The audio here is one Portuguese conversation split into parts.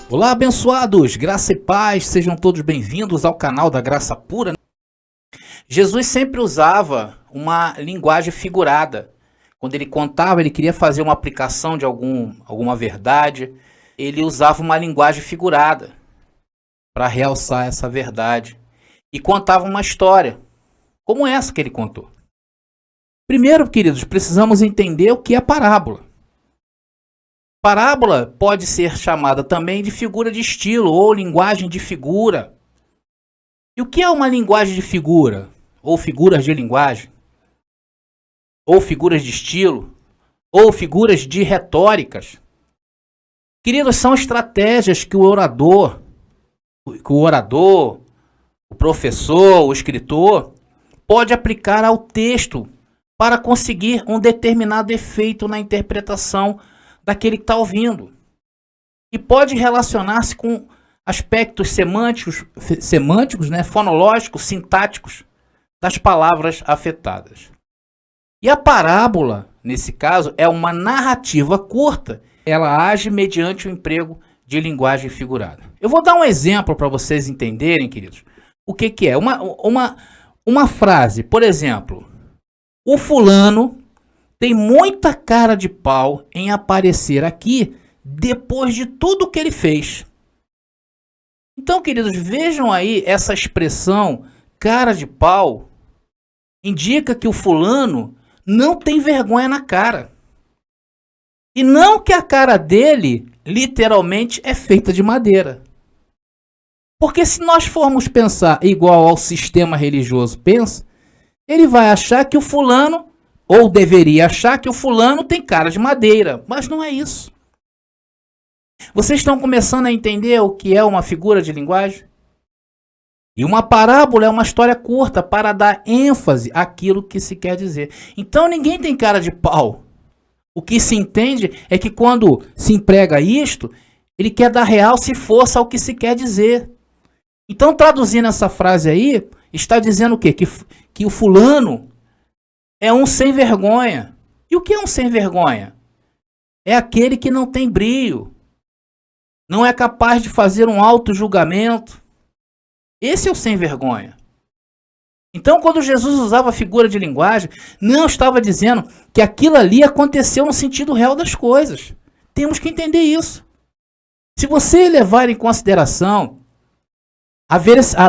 Olá, abençoados, graça e paz, sejam todos bem-vindos ao canal da Graça Pura. Jesus sempre usava uma linguagem figurada. Quando ele contava, ele queria fazer uma aplicação de alguma verdade, ele usava uma linguagem figurada para realçar essa verdade. E contava uma história, como essa que ele contou. Primeiro, queridos, precisamos entender o que é parábola. Parábola pode ser chamada também de figura de estilo ou linguagem de figura. E o que é uma linguagem de figura? Ou figuras de linguagem? Ou figuras de estilo? Ou figuras de retóricas? Queridos, são estratégias que o orador, o professor, o escritor, pode aplicar ao texto para conseguir um determinado efeito na interpretação daquele que está ouvindo. E pode relacionar-se com aspectos semânticos, fonológicos, sintáticos das palavras afetadas. E a parábola, nesse caso, é uma narrativa curta. Ela age mediante o emprego de linguagem figurada. Eu vou dar um exemplo para vocês entenderem, queridos, o que é. Uma frase, por exemplo, o fulano tem muita cara de pau em aparecer aqui depois de tudo que ele fez. Então, queridos, vejam aí essa expressão cara de pau indica que o fulano não tem vergonha na cara. E não que a cara dele literalmente é feita de madeira. Porque se nós formos pensar igual ao sistema religioso pensa, ele vai achar que o fulano, ou deveria achar que o fulano tem cara de madeira, mas não é isso. Vocês estão começando a entender o que é uma figura de linguagem? E uma parábola é uma história curta para dar ênfase àquilo que se quer dizer. Então ninguém tem cara de pau. O que se entende é que quando se emprega isto, ele quer dar realce e força ao que se quer dizer. Então, traduzindo essa frase aí, está dizendo o quê? Que o fulano é um sem vergonha. E o que é um sem vergonha? É aquele que não tem brio. Não é capaz de fazer um auto-julgamento. Esse é o sem vergonha. Então, quando Jesus usava a figura de linguagem, não estava dizendo que aquilo ali aconteceu no sentido real das coisas. Temos que entender isso. Se você levar em consideração a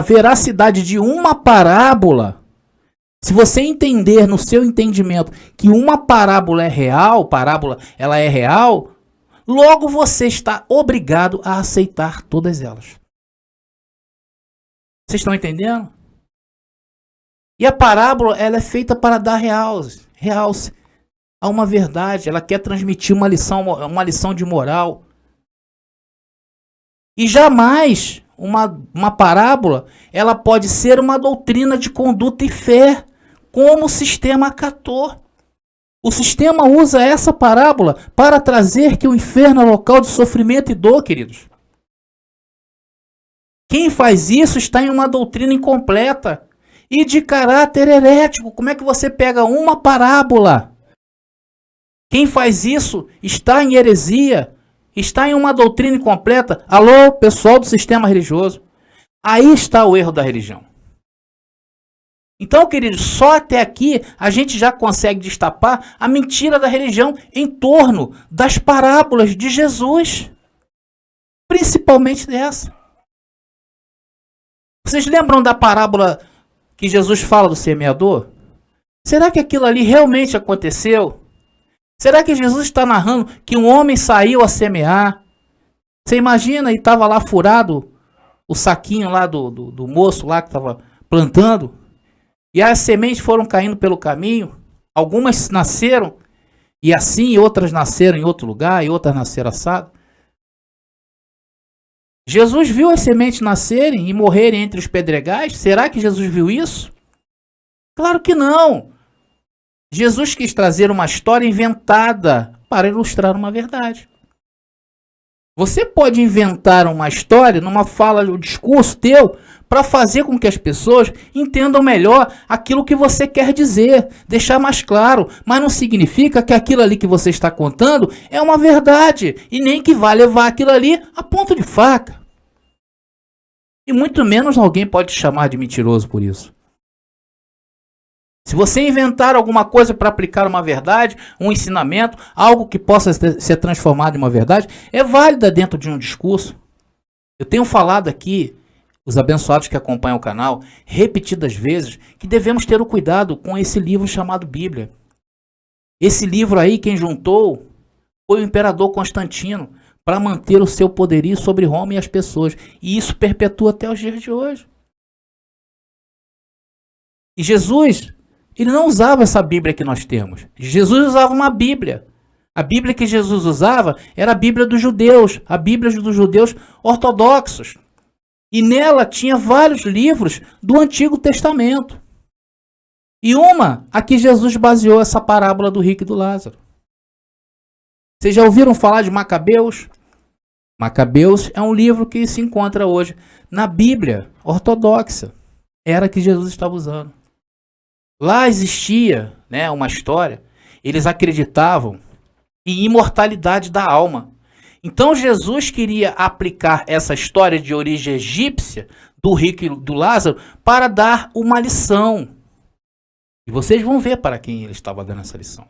veracidade de uma parábola, se você entender no seu entendimento que uma parábola é real, logo você está obrigado a aceitar todas elas. Vocês estão entendendo? E a parábola, ela é feita para dar realce a uma verdade. Ela quer transmitir uma lição de moral. E jamais uma parábola, ela pode ser uma doutrina de conduta e fé, como o sistema acatou. O sistema usa essa parábola para trazer que o inferno é local de sofrimento e dor, queridos. Quem faz isso está em uma doutrina incompleta e de caráter herético. Como é que você pega uma parábola? Quem faz isso está em heresia, está em uma doutrina incompleta. Alô, pessoal do sistema religioso. Aí está o erro da religião. Então, queridos, só até aqui a gente já consegue destapar a mentira da religião em torno das parábolas de Jesus. Principalmente dessa. Vocês lembram da parábola que Jesus fala do semeador? Será que aquilo ali realmente aconteceu? Será que Jesus está narrando que um homem saiu a semear? Você imagina, e estava lá furado o saquinho lá do moço lá que estava plantando? E as sementes foram caindo pelo caminho. Algumas nasceram, e assim outras nasceram em outro lugar, e outras nasceram assado. Jesus viu as sementes nascerem e morrerem entre os pedregais? Será que Jesus viu isso? Claro que não. Jesus quis trazer uma história inventada para ilustrar uma verdade. Você pode inventar uma história, numa fala, um discurso teu, para fazer com que as pessoas entendam melhor aquilo que você quer dizer, deixar mais claro, mas não significa que aquilo ali que você está contando é uma verdade, e nem que vai levar aquilo ali a ponto de faca. E muito menos alguém pode te chamar de mentiroso por isso. Se você inventar alguma coisa para aplicar uma verdade, um ensinamento, algo que possa ser transformado em uma verdade, é válida dentro de um discurso. Eu tenho falado aqui, os abençoados que acompanham o canal, repetidas vezes, que devemos ter o cuidado com esse livro chamado Bíblia. Esse livro aí, quem juntou foi o imperador Constantino, para manter o seu poderio sobre Roma e as pessoas. E isso perpetua até os dias de hoje. E Jesus, ele não usava essa Bíblia que nós temos. Jesus usava uma Bíblia. A Bíblia que Jesus usava era a Bíblia dos judeus, a Bíblia dos judeus ortodoxos. E nela tinha vários livros do Antigo Testamento. E a que Jesus baseou essa parábola do rico e do Lázaro. Vocês já ouviram falar de Macabeus? Macabeus é um livro que se encontra hoje na Bíblia ortodoxa. Era a que Jesus estava usando. Lá existia, né, uma história. Eles acreditavam em imortalidade da alma. Então Jesus queria aplicar essa história de origem egípcia do rico e do Lázaro para dar uma lição. E vocês vão ver para quem ele estava dando essa lição.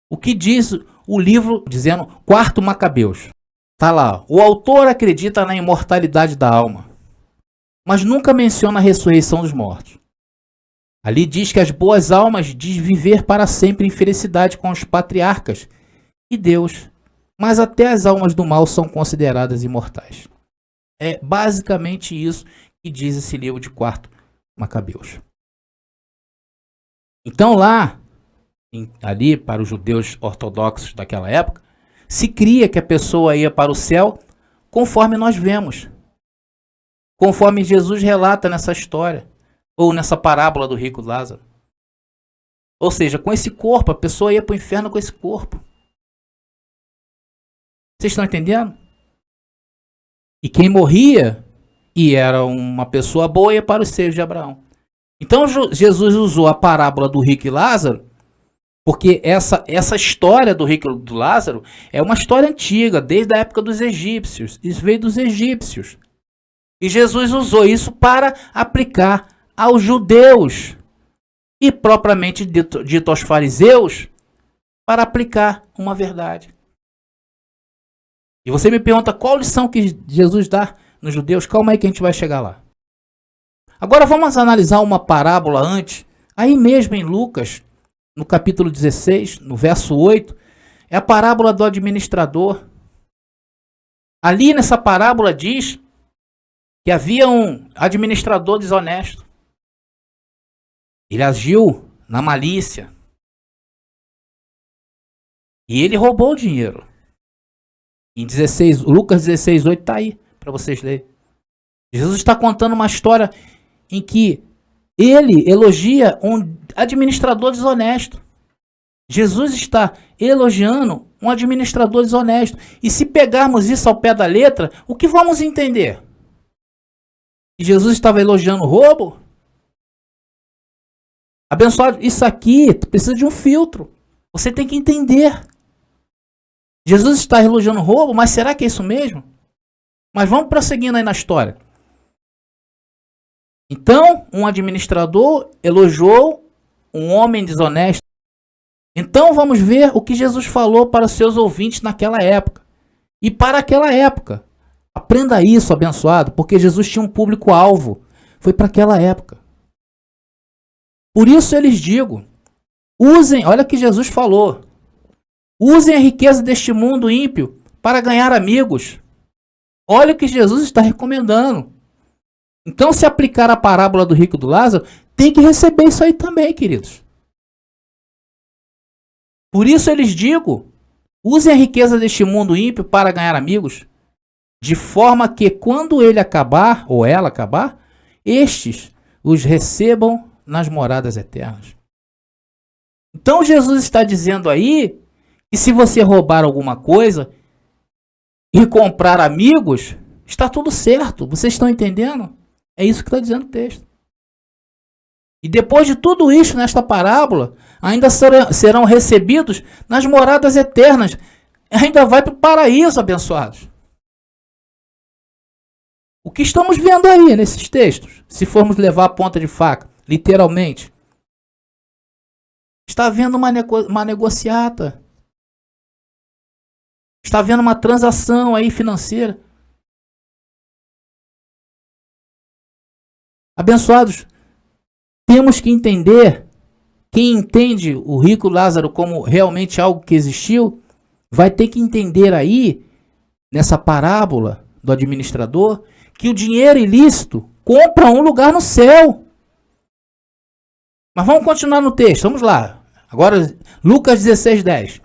O que diz o livro dizendo Quarto Macabeus? Está lá, o autor acredita na imortalidade da alma, mas nunca menciona a ressurreição dos mortos. Ali diz que as boas almas diz viver para sempre em felicidade com os patriarcas e Deus, mas até as almas do mal são consideradas imortais. É basicamente isso que diz esse livro de Quarto Macabeus. Então lá, ali para os judeus ortodoxos daquela época, se cria que a pessoa ia para o céu conforme nós vemos. Conforme Jesus relata nessa história. Ou nessa parábola do rico Lázaro. Ou seja, com esse corpo, a pessoa ia para o inferno com esse corpo. Vocês estão entendendo? E quem morria e era uma pessoa boa ia para os seios de Abraão. Então Jesus usou a parábola do rico e Lázaro, porque essa história do rico e do Lázaro é uma história antiga, desde a época dos egípcios. Isso veio dos egípcios. E Jesus usou isso para aplicar aos judeus e propriamente dito aos fariseus para aplicar uma verdade. E você me pergunta qual lição que Jesus dá nos judeus? Calma aí que a gente vai chegar lá. Agora vamos analisar uma parábola antes, aí mesmo em Lucas, no capítulo 16, no verso 8, é a parábola do administrador. Ali nessa parábola diz que havia um administrador desonesto. Ele agiu na malícia. E ele roubou o dinheiro. Em Lucas 16, 8 está aí para vocês lerem. Jesus está contando uma história em que ele elogia um administrador desonesto. Jesus está elogiando um administrador desonesto. E se pegarmos isso ao pé da letra, o que vamos entender? Que Jesus estava elogiando o roubo? Abençoado, isso aqui precisa de um filtro. Você tem que entender. Jesus está elogiando o roubo, mas será que é isso mesmo? Mas vamos prosseguindo aí na história. Então, um administrador elogiou um homem desonesto. Então, vamos ver o que Jesus falou para os seus ouvintes naquela época. E para aquela época. Aprenda isso, abençoado, porque Jesus tinha um público-alvo. Foi para aquela época. Por isso eu lhes digo, usem, olha o que Jesus falou. Usem a riqueza deste mundo ímpio para ganhar amigos. Olha o que Jesus está recomendando. Então, se aplicar a parábola do rico e do Lázaro, tem que receber isso aí também, queridos. Por isso eu lhes digo, usem a riqueza deste mundo ímpio para ganhar amigos, de forma que quando ele acabar, ou ela acabar, estes os recebam nas moradas eternas. Então Jesus está dizendo aí que se você roubar alguma coisa, e comprar amigos, está tudo certo. Vocês estão entendendo? É isso que está dizendo o texto. E depois de tudo isso, nesta parábola, ainda serão recebidos nas moradas eternas. Ainda vai para o paraíso, abençoados. O que estamos vendo aí nesses textos, se formos levar a ponta de faca, literalmente, está havendo uma negociata. Está havendo uma transação aí financeira. Abençoados, temos que entender, quem entende o rico Lázaro como realmente algo que existiu, vai ter que entender aí, nessa parábola do administrador, que o dinheiro ilícito compra um lugar no céu. Mas vamos continuar no texto, vamos lá. Agora, Lucas 16:10.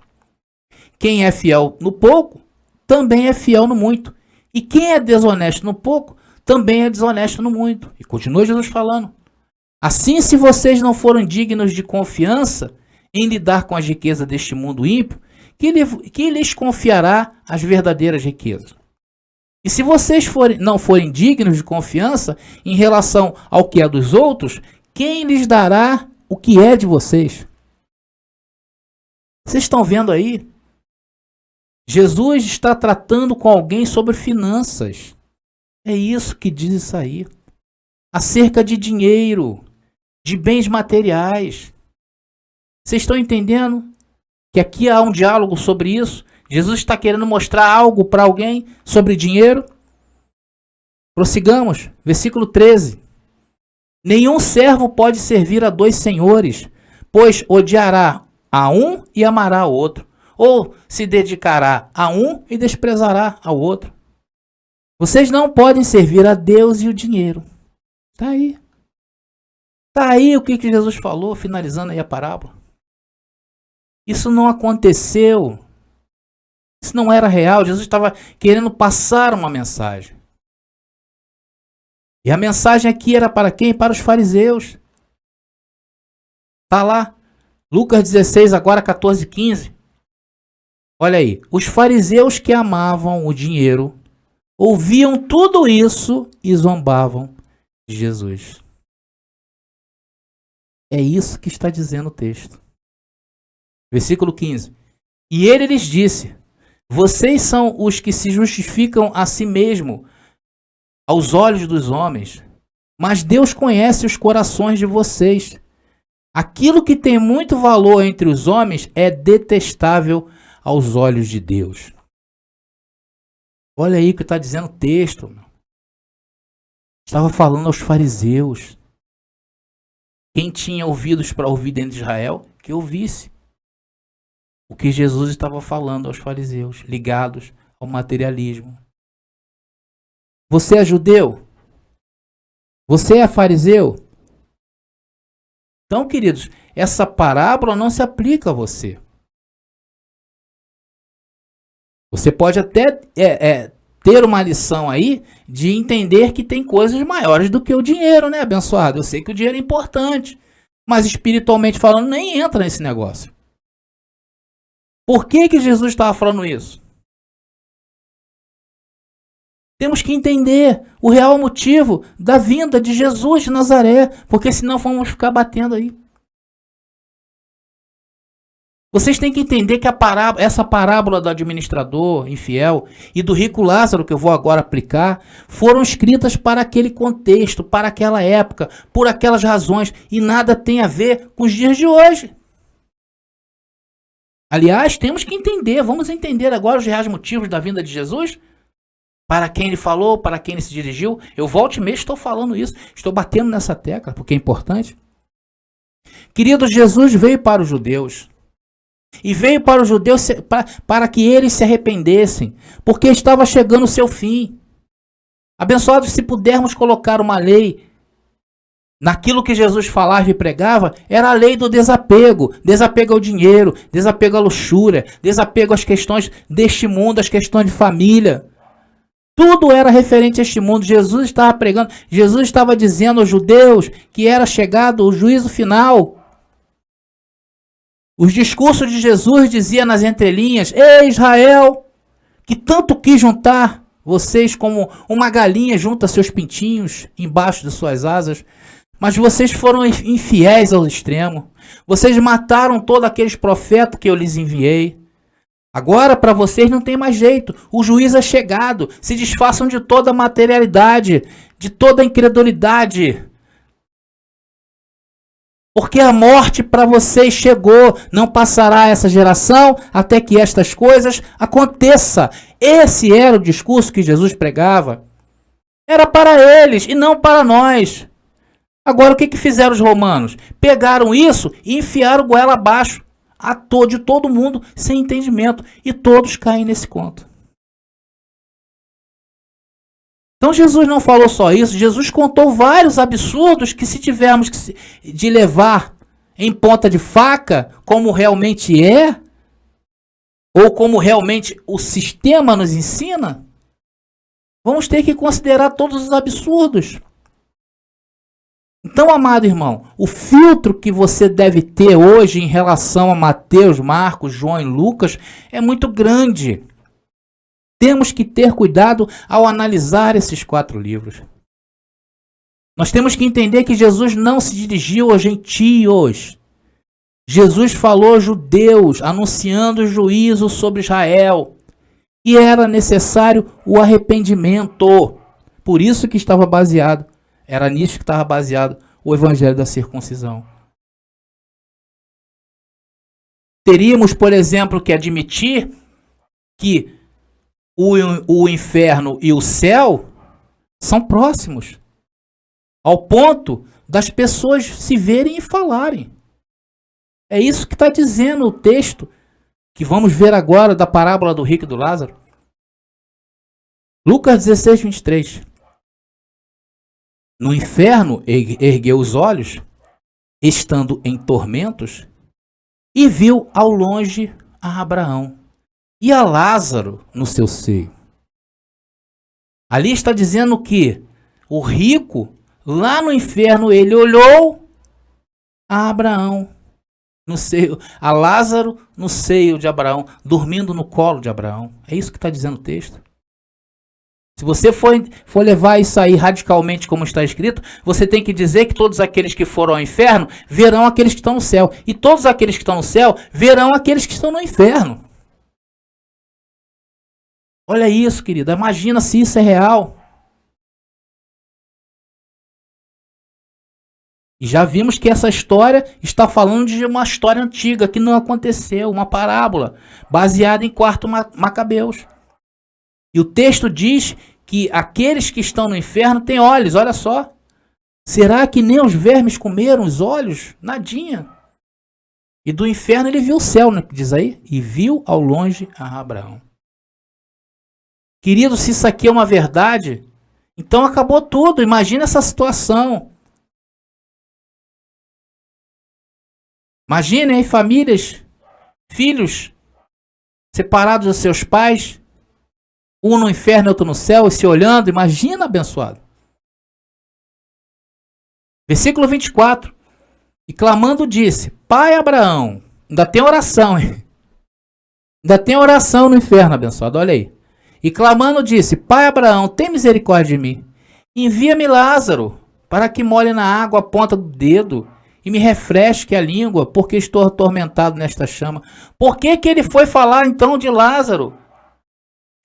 Quem é fiel no pouco, também é fiel no muito. E quem é desonesto no pouco, também é desonesto no muito. E continua Jesus falando. Assim, se vocês não forem dignos de confiança em lidar com as riquezas deste mundo ímpio, que lhes confiará as verdadeiras riquezas? E se vocês não forem dignos de confiança em relação ao que é dos outros, quem lhes dará o que é de vocês? Vocês estão vendo aí? Jesus está tratando com alguém sobre finanças. É isso que diz isso aí. Acerca de dinheiro, de bens materiais. Vocês estão entendendo que aqui há um diálogo sobre isso? Jesus está querendo mostrar algo para alguém sobre dinheiro? Prossigamos. Versículo 13. Nenhum servo pode servir a dois senhores, pois odiará a um e amará o outro, ou se dedicará a um e desprezará ao outro. Vocês não podem servir a Deus e o dinheiro. Está aí. Está aí o que Jesus falou, finalizando aí a parábola. Isso não aconteceu. Isso não era real. Jesus estava querendo passar uma mensagem. E a mensagem aqui era para quem? Para os fariseus. Está lá. Lucas 16, agora 14, 15. Olha aí. Os fariseus que amavam o dinheiro ouviam tudo isso e zombavam de Jesus. É isso que está dizendo o texto. Versículo 15. E ele lhes disse: vocês são os que se justificam a si mesmo aos olhos dos homens, mas Deus conhece os corações de vocês. Aquilo que tem muito valor entre os homens é detestável aos olhos de Deus. Olha aí o que está dizendo o texto. Estava falando aos fariseus. Quem tinha ouvidos para ouvir dentro de Israel, que ouvisse o que Jesus estava falando aos fariseus, ligados ao materialismo. Você é judeu? Você é fariseu? Então, queridos, essa parábola não se aplica a você. Você pode até ter uma lição aí de entender que tem coisas maiores do que o dinheiro, né, abençoado? Eu sei que o dinheiro é importante, mas espiritualmente falando, nem entra nesse negócio. Por que Jesus estava falando isso? Temos que entender o real motivo da vinda de Jesus de Nazaré, porque senão vamos ficar batendo aí. Vocês têm que entender que essa parábola do administrador infiel e do rico Lázaro, que eu vou agora aplicar, foram escritas para aquele contexto, para aquela época, por aquelas razões, e nada tem a ver com os dias de hoje. Aliás, temos que entender, vamos entender agora os reais motivos da vinda de Jesus, para quem ele falou, para quem ele se dirigiu. Eu volto e meia estou falando isso, estou batendo nessa tecla, porque é importante. Queridos, Jesus veio para os judeus. E veio para os judeus para que eles se arrependessem, porque estava chegando o seu fim. Abençoados, se pudermos colocar uma lei naquilo que Jesus falava e pregava, era a lei do desapego. Desapego ao dinheiro, desapego à luxúria, desapego às questões deste mundo, às questões de família. Tudo era referente a este mundo. Jesus estava pregando, Jesus estava dizendo aos judeus que era chegado o juízo final. Os discursos de Jesus diziam nas entrelinhas: ei, Israel, que tanto quis juntar vocês como uma galinha junta seus pintinhos embaixo de suas asas, mas vocês foram infiéis ao extremo. Vocês mataram todos aqueles profetas que eu lhes enviei. Agora para vocês não tem mais jeito. O juiz é chegado. Se desfaçam de toda a materialidade, de toda a incredulidade. Porque a morte para vocês chegou. Não passará essa geração até que estas coisas aconteçam. Esse era o discurso que Jesus pregava. Era para eles e não para nós. Agora o que fizeram os romanos? Pegaram isso e enfiaram goela abaixo de todo mundo sem entendimento. E todos caem nesse conto. Então Jesus não falou só isso. Jesus contou vários absurdos que, se tivermos de levar em ponta de faca, como realmente é, ou como realmente o sistema nos ensina, vamos ter que considerar todos os absurdos. Então, amado irmão, o filtro que você deve ter hoje em relação a Mateus, Marcos, João e Lucas é muito grande. Temos que ter cuidado ao analisar esses 4 livros. Nós temos que entender que Jesus não se dirigiu aos gentios. Jesus falou aos judeus, anunciando o juízo sobre Israel. E era necessário o arrependimento. Por isso que estava baseado. Era nisso que estava baseado o evangelho da circuncisão. Teríamos, por exemplo, que admitir que o inferno e o céu são próximos, ao ponto das pessoas se verem e falarem. É isso que está dizendo o texto que vamos ver agora da parábola do rico e do Lázaro. Lucas 16, 23. No inferno ergueu os olhos, estando em tormentos, e viu ao longe a Abraão e a Lázaro no seu seio. Ali está dizendo que o rico, lá no inferno, ele olhou a Abraão no seio, a Lázaro no seio de Abraão, dormindo no colo de Abraão. É isso que está dizendo o texto. Se você for levar isso aí radicalmente como está escrito, você tem que dizer que todos aqueles que foram ao inferno verão aqueles que estão no céu. E todos aqueles que estão no céu verão aqueles que estão no inferno. Olha isso, querida. Imagina se isso é real. E já vimos que essa história está falando de uma história antiga que não aconteceu, uma parábola, baseada em 4 Macabeus. E o texto diz que aqueles que estão no inferno têm olhos, olha só. Será que nem os vermes comeram os olhos? Nadinha. E do inferno ele viu o céu, né? Diz aí. E viu ao longe a Abraão. Querido, se isso aqui é uma verdade, então acabou tudo. Imagina essa situação. Imaginem aí famílias, filhos, separados dos seus pais, um no inferno e outro no céu, e se olhando. Imagina, abençoado. Versículo 24. E clamando disse: Pai Abraão. Ainda tem oração, hein? Ainda tem oração no inferno, abençoado, olha aí. E clamando disse: Pai Abraão, tem misericórdia de mim. Envia-me Lázaro, para que molhe na água a ponta do dedo e me refresque a língua, porque estou atormentado nesta chama. Por que ele foi falar então de Lázaro?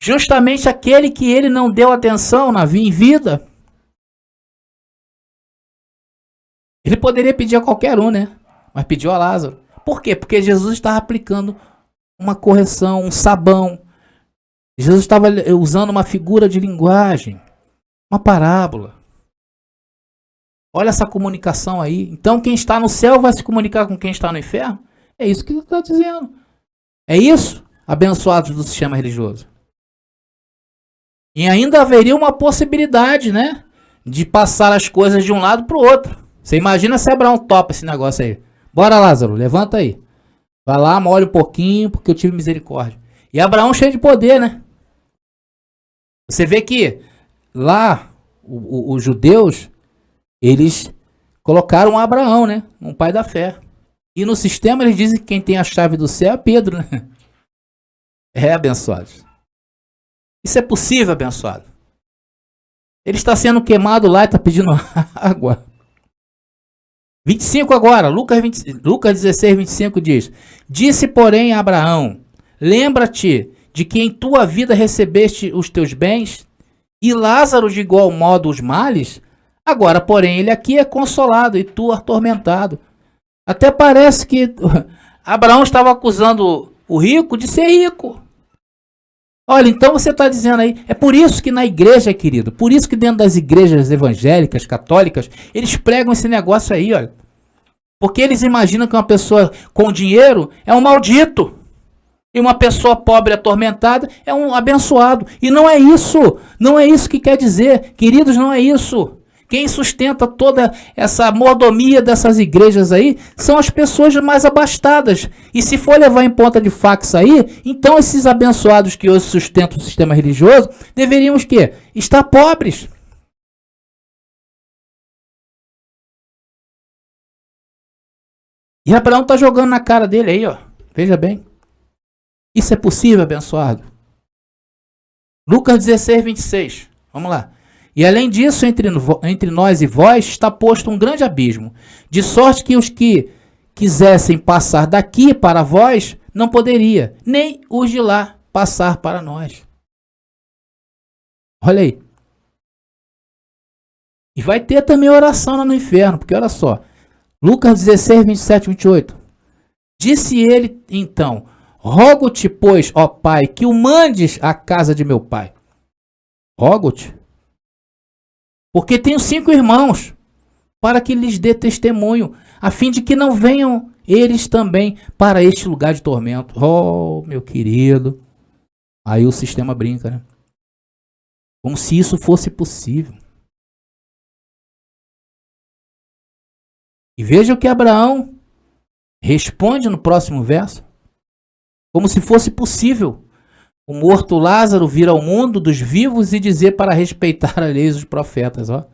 Justamente aquele que ele não deu atenção em vida. Ele poderia pedir a qualquer um, né? Mas pediu a Lázaro. Por quê? Porque Jesus estava aplicando uma correção, um sabão. Jesus estava usando uma figura de linguagem, uma parábola. Olha essa comunicação aí. Então quem está no céu vai se comunicar com quem está no inferno? É isso que ele está dizendo. É isso, abençoados do sistema religioso. E ainda haveria uma possibilidade, né? De passar as coisas de um lado para o outro. Você imagina se Abraão topa esse negócio aí. Bora, Lázaro, levanta aí. Vai lá, molha um pouquinho, porque eu tive misericórdia. E Abraão cheio de poder, né? Você vê que lá, os judeus, eles colocaram Abraão, né? Um pai da fé. E no sistema eles dizem que quem tem a chave do céu é Pedro, né? É, abençoados. Isso é possível, abençoado? Ele está sendo queimado lá e está pedindo água. 25 agora, Lucas 16, 25 diz: Disse, porém, a Abraão: Lembra-te de que em tua vida recebeste os teus bens, e Lázaro de igual modo os males. Agora, porém, ele aqui é consolado e tu atormentado. Até parece que Abraão estava acusando o rico de ser rico. Olha, então você está dizendo aí, é por isso que na igreja, querido, por isso que dentro das igrejas evangélicas, católicas, eles pregam esse negócio aí, olha. Porque eles imaginam que uma pessoa com dinheiro é um maldito. E uma pessoa pobre atormentada é um abençoado. E não é isso. Não é isso que quer dizer. Queridos, não é isso. Quem sustenta toda essa mordomia dessas igrejas aí são as pessoas mais abastadas. E se for levar em ponta de fax aí, então esses abençoados que hoje sustentam o sistema religioso deveriam o quê? Estar pobres. E Abraão está jogando na cara dele aí, ó. Veja bem. Isso é possível, abençoado? Lucas 16, 26. Vamos lá. E além disso, entre nós e vós está posto um grande abismo, de sorte que os que quisessem passar daqui para vós, não poderia, nem os de lá passar para nós. Olha aí. E vai ter também oração lá no inferno, porque olha só. Lucas 16, 27, 28. Disse ele então: Rogo-te, pois, ó Pai, que o mandes à casa de meu pai. Rogo-te. Porque tenho 5 irmãos, para que lhes dê testemunho, a fim de que não venham eles também para este lugar de tormento. Oh, meu querido. Aí o sistema brinca, né? Como se isso fosse possível. E veja o que Abraão responde no próximo verso. Como se fosse possível o morto Lázaro vir ao mundo dos vivos e dizer para respeitar a lei dos profetas. Ó.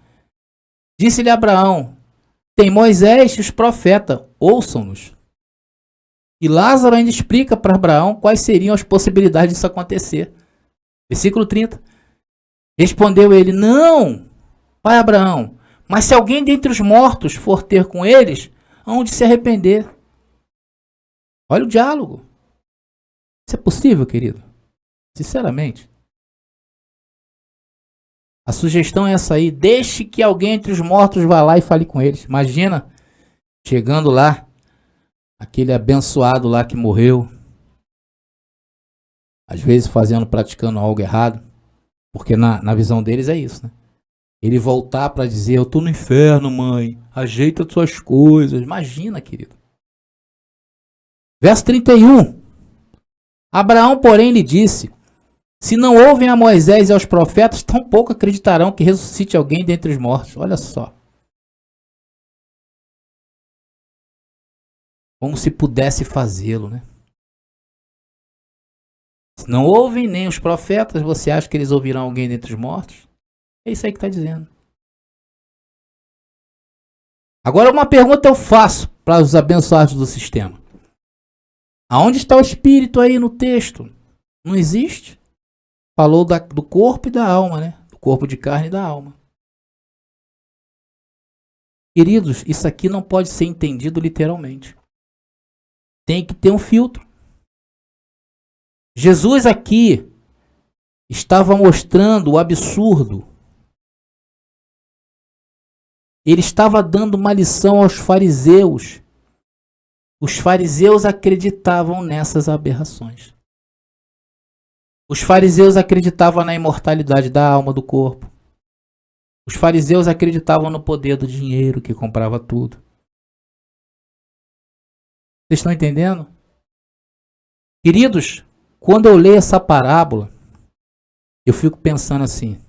Disse-lhe Abraão: Tem Moisés e os profetas, ouçam-nos. E Lázaro ainda explica para Abraão quais seriam as possibilidades disso acontecer. Versículo 30. Respondeu ele: Não, pai Abraão, mas se alguém dentre os mortos for ter com eles, hão de se arrepender. Olha o diálogo. Isso é possível, querido? Sinceramente. A sugestão é essa aí. Deixe que alguém entre os mortos vá lá e fale com eles. Imagina, chegando lá, aquele abençoado lá que morreu, às vezes praticando algo errado, porque na visão deles é isso, né? Ele voltar para dizer: Eu tô no inferno, mãe, ajeita as suas coisas. Imagina, querido. Verso 31. Abraão, porém, lhe disse: Se não ouvem a Moisés e aos profetas, tampouco acreditarão que ressuscite alguém dentre os mortos. Olha só. Como se pudesse fazê-lo, né? Se não ouvem nem os profetas, você acha que eles ouvirão alguém dentre os mortos? É isso aí que está dizendo. Agora uma pergunta eu faço para os abençoados do sistema. Aonde está o espírito aí no texto? Não existe? Falou do corpo e da alma, né? Do corpo de carne e da alma. Queridos, isso aqui não pode ser entendido literalmente. Tem que ter um filtro. Jesus aqui estava mostrando o absurdo. Ele estava dando uma lição aos fariseus. Os fariseus acreditavam nessas aberrações. Os fariseus acreditavam na imortalidade da alma, do corpo. Os fariseus acreditavam no poder do dinheiro que comprava tudo. Vocês estão entendendo? Queridos, quando eu leio essa parábola, eu fico pensando assim: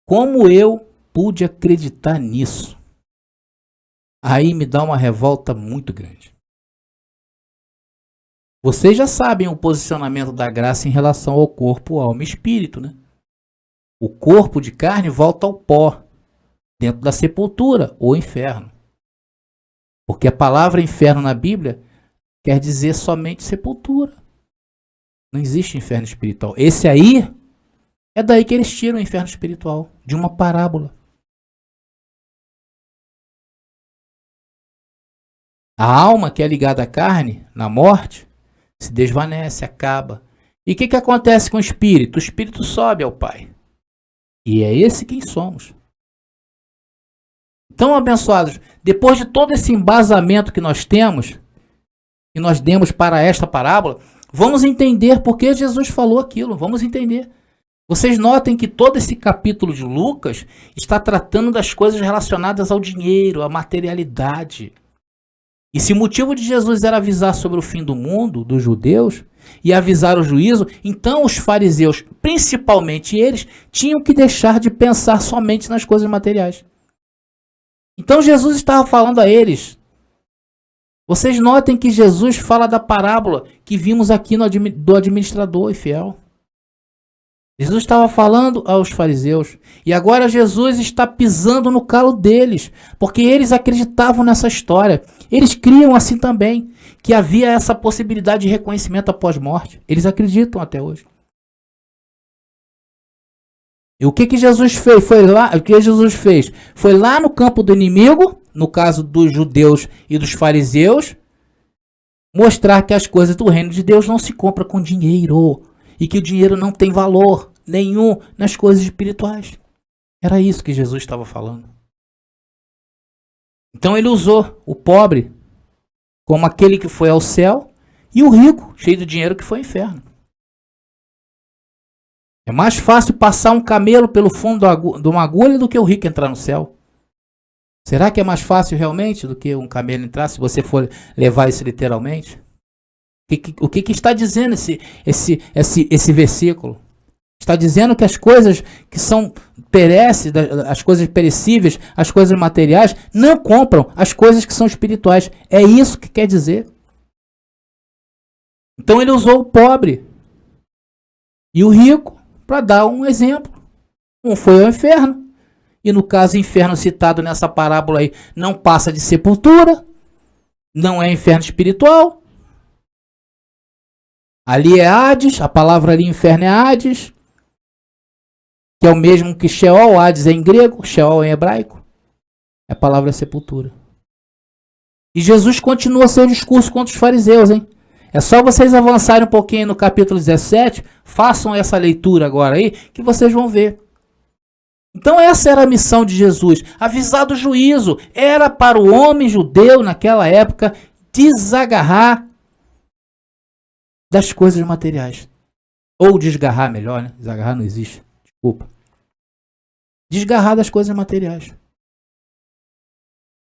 como eu pude acreditar nisso? Aí me dá uma revolta muito grande. Vocês já sabem o posicionamento da graça em relação ao corpo, alma e espírito, né? O corpo de carne volta ao pó, dentro da sepultura ou inferno. Porque a palavra inferno na Bíblia quer dizer somente sepultura. Não existe inferno espiritual. Esse aí É daí que eles tiram o inferno espiritual, de uma parábola. A alma que é ligada à carne, na morte, se desvanece, acaba. E o que acontece com o espírito? O espírito sobe ao Pai. E é esse quem somos. Então, abençoados, depois de todo esse embasamento que nós temos, que nós demos para esta parábola, vamos entender por que Jesus falou aquilo. Vamos entender. Vocês notem que todo esse capítulo de Lucas está tratando das coisas relacionadas ao dinheiro, à materialidade. E se o motivo de Jesus era avisar sobre o fim do mundo, dos judeus, e avisar o juízo, então os fariseus, principalmente eles, tinham que deixar de pensar somente nas coisas materiais. Então Jesus estava falando a eles. Vocês notem que Jesus fala da parábola que vimos aqui do administrador infiel. Jesus estava falando aos fariseus. E agora Jesus está pisando no calo deles. Porque eles acreditavam nessa história. Eles criam assim também. Que havia essa possibilidade de reconhecimento após morte. Eles acreditam até hoje. E o que Jesus fez? Foi lá no campo do inimigo, no caso dos judeus e dos fariseus, mostrar que as coisas do reino de Deus não se compram com dinheiro. E que o dinheiro não tem valor nenhum nas coisas espirituais. Era isso que Jesus estava falando. Então ele usou o pobre como aquele que foi ao céu e o rico, cheio de dinheiro, que foi ao inferno. É mais fácil passar um camelo pelo fundo de uma agulha do que o rico entrar no céu. Será que é mais fácil realmente do que um camelo entrar, se você for levar isso literalmente? O que está dizendo esse versículo? Está dizendo que as coisas que as coisas perecíveis, as coisas materiais, não compram as coisas que são espirituais. É isso que quer dizer. Então ele usou o pobre e o rico para dar um exemplo. Um foi ao inferno. E no caso, o inferno citado nessa parábola aí não passa de sepultura. Não é inferno espiritual. Ali é Hades, a palavra ali inferno é Hades, que é o mesmo que Sheol. Hades é em grego, Sheol em hebraico. A palavra é sepultura. E Jesus continua seu discurso contra os fariseus, hein? É só vocês avançarem um pouquinho no capítulo 17, façam essa leitura agora aí, que vocês vão ver. Então essa era a missão de Jesus, avisar do juízo. Era para o homem judeu naquela época desagarrar das coisas materiais. Ou desgarrar, melhor, né? Desagarrar não existe. Desculpa. Desgarrar das coisas materiais.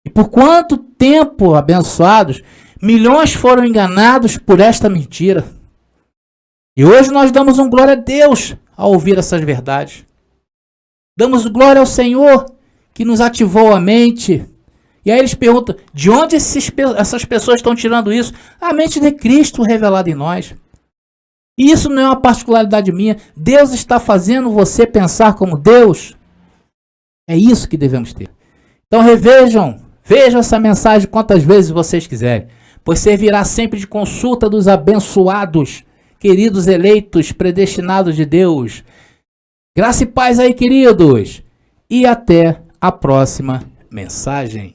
E por quanto tempo, abençoados, milhões foram enganados por esta mentira. E hoje nós damos um glória a Deus ao ouvir essas verdades. Damos glória ao Senhor que nos ativou a mente. E aí eles perguntam, de onde essas pessoas estão tirando isso? A mente de Cristo revelada em nós. E isso não é uma particularidade minha. Deus está fazendo você pensar como Deus. É isso que devemos ter. Então vejam essa mensagem quantas vezes vocês quiserem, pois servirá sempre de consulta dos abençoados, queridos eleitos, predestinados de Deus. Graça e paz aí, queridos. E até a próxima mensagem.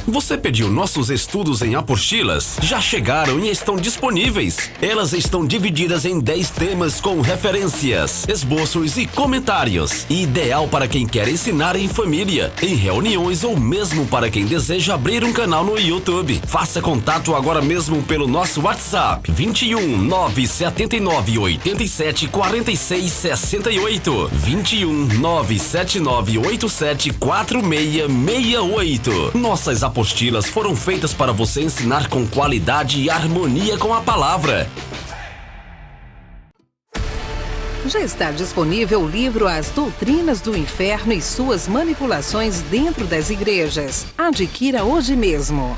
Você pediu nossos estudos em apostilas? Já chegaram e estão disponíveis. Elas estão divididas em 10 temas com referências, esboços e comentários. Ideal para quem quer ensinar em família, em reuniões ou mesmo para quem deseja abrir um canal no YouTube. Faça contato agora mesmo pelo nosso WhatsApp 21 979 87 46 68 21 979 87 46 68. Nossas apostilas foram feitas para você ensinar com qualidade e harmonia com a palavra. Já está disponível o livro As Doutrinas do Inferno e Suas Manipulações Dentro das Igrejas. Adquira hoje mesmo.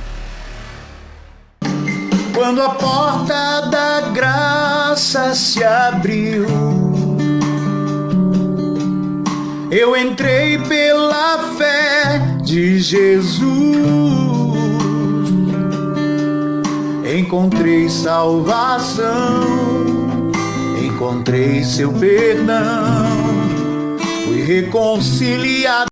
Quando a porta da graça se abriu, eu entrei pela fé de Jesus, encontrei salvação, encontrei seu perdão, fui reconciliado.